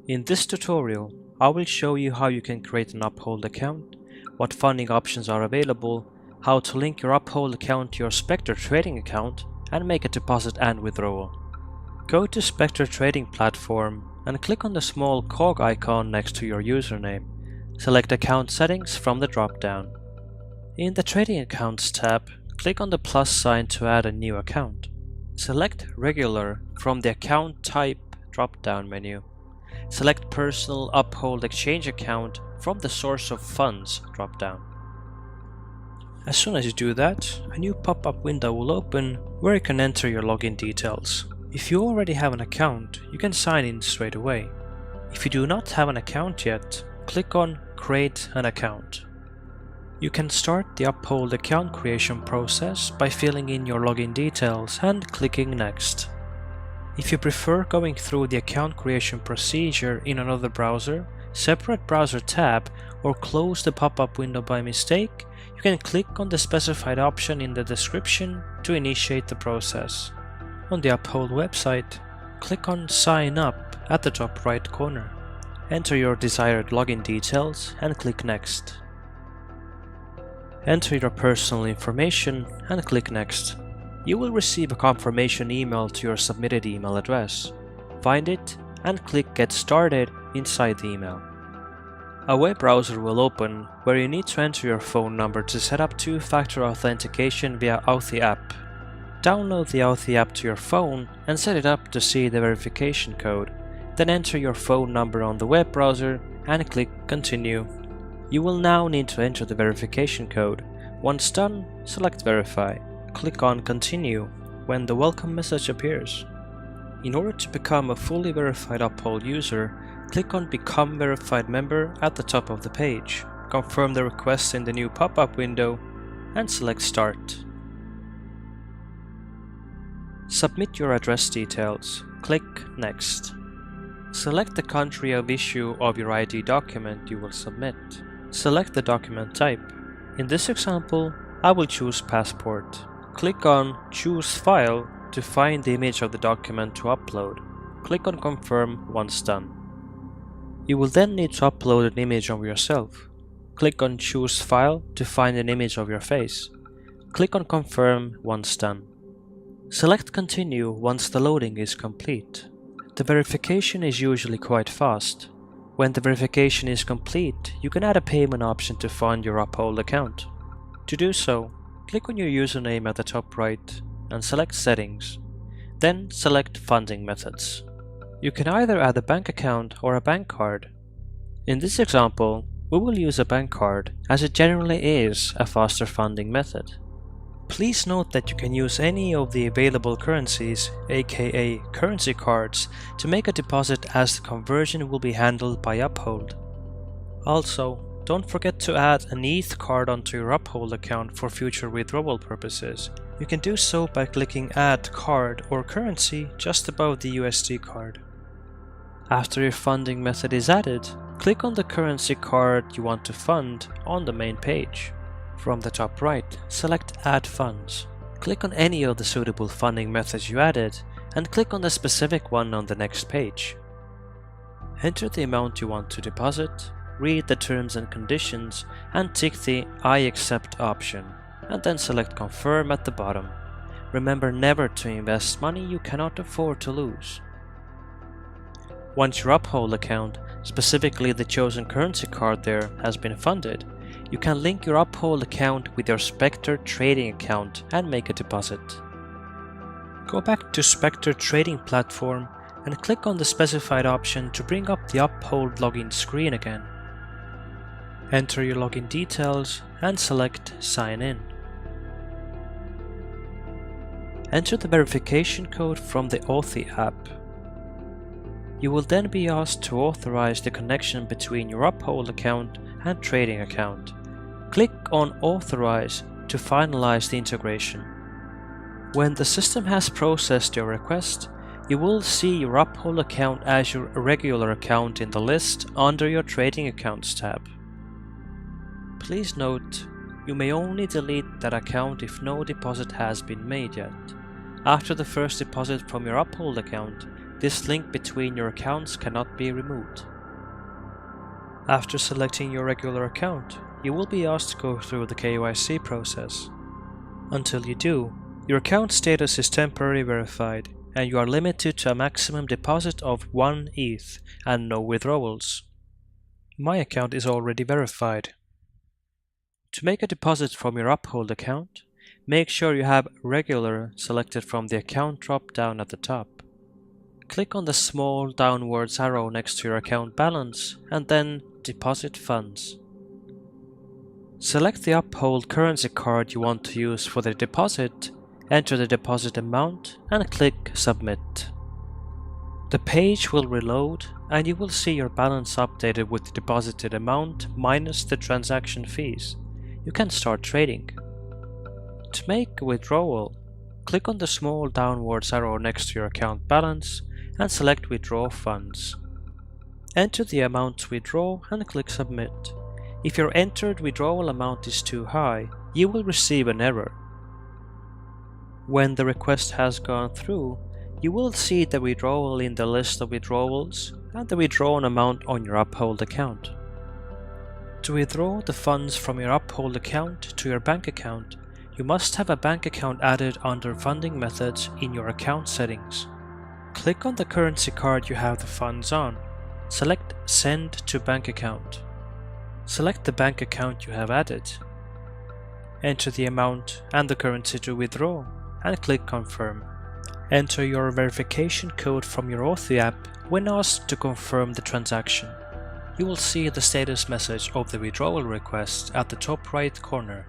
In this tutorial, I will show you how you can create an Uphold account, what funding options are available, how to link your Uphold account to your Spectre trading account, and make a deposit and withdrawal. Go to Spectre trading platform and click on the small cog icon next to your username. Select Account Settings from the drop-down. In the Trading Accounts tab, click on the plus sign to add a new account. Select Regular from the Account Type drop-down menu. Select Personal Uphold Exchange Account from the Source of Funds drop-down. As soon as you do that, a new pop-up window will open where you can enter your login details. If you already have an account, you can sign in straight away. If you do not have an account yet, click on Create an Account. You can start the Uphold account creation process by filling in your login details and clicking Next. If you prefer going through the account creation procedure in another browser, separate browser tab, or close the pop-up window by mistake, you can click on the specified option in the description to initiate the process. On the Uphold website, click on Sign Up at the top right corner. Enter your desired login details and click Next. Enter your personal information and click Next. You will receive a confirmation email to your submitted email address. Find it and click Get Started inside the email. A web browser will open where you need to enter your phone number to set up two-factor authentication via Authy app. Download the Authy app to your phone and set it up to see the verification code. Then enter your phone number on the web browser and click Continue. You will now need to enter the verification code. Once done, select Verify. Click on Continue when the welcome message appears. In order to become a fully verified Uphold user, click on Become Verified Member at the top of the page. Confirm the request in the new pop-up window and select Start. Submit your address details. Click Next. Select the country of issue of your ID document you will submit. Select the document type. In this example, I will choose Passport. Click on Choose File to find the image of the document to upload. Click on Confirm once done. You will then need to upload an image of yourself. Click on Choose File to find an image of your face. Click on Confirm once done. Select Continue once the loading is complete. The verification is usually quite fast. When the verification is complete, you can add a payment option to fund your Uphold account. To do so, click on your username at the top right and select Settings. Then select Funding Methods. You can either add a bank account or a bank card. In this example, we will use a bank card as it generally is a faster funding method. Please note that you can use any of the available currencies, aka currency cards, to make a deposit as the conversion will be handled by Uphold. Also, don't forget to add an ETH card onto your Uphold account for future withdrawal purposes. You can do so by clicking Add Card or Currency just above the USD card. After your funding method is added, click on the currency card you want to fund on the main page. From the top right, select Add Funds. Click on any of the suitable funding methods you added and click on the specific one on the next page. Enter the amount you want to deposit, read the terms and conditions, and tick the I accept option, and then select Confirm at the bottom. Remember never to invest money you cannot afford to lose. Once your Uphold account, specifically the chosen currency card there, has been funded, you can link your Uphold account with your Spectre trading account and make a deposit. Go back to Spectre trading platform and click on the specified option to bring up the Uphold login screen again. Enter your login details and select Sign In. Enter the verification code from the Authy app. You will then be asked to authorize the connection between your Uphold account and trading account. Click on Authorize to finalize the integration. When the system has processed your request, you will see your Uphold account as your regular account in the list under your Trading Accounts tab. Please note, you may only delete that account if no deposit has been made yet. After the first deposit from your Uphold account, This link between your accounts cannot be removed. After selecting your regular account, you will be asked to go through the KYC process. Until you do, your account status is temporarily verified, and you are limited to a maximum deposit of 1 ETH and no withdrawals. My account is already verified. To make a deposit from your Uphold account, make sure you have Regular selected from the account drop-down at the top. Click on the small downwards arrow next to your account balance and then Deposit Funds. Select the Uphold currency card you want to use for the deposit, enter the deposit amount and click Submit. The page will reload and you will see your balance updated with the deposited amount minus the transaction fees. You can start trading. To make a withdrawal, click on the small downwards arrow next to your account balance and select Withdraw Funds. Enter the amount to withdraw and click Submit. If your entered withdrawal amount is too high, you will receive an error. When the request has gone through, you will see the withdrawal in the list of withdrawals and the withdrawn amount on your Uphold account. To withdraw the funds from your Uphold account to your bank account, you must have a bank account added under Funding Methods in your account settings. Click on the currency card you have the funds on. Select Send to Bank Account. Select the bank account you have added. Enter the amount and the currency to withdraw and click Confirm. Enter your verification code from your Authy app when asked to confirm the transaction. You will see the status message of the withdrawal request at the top right corner.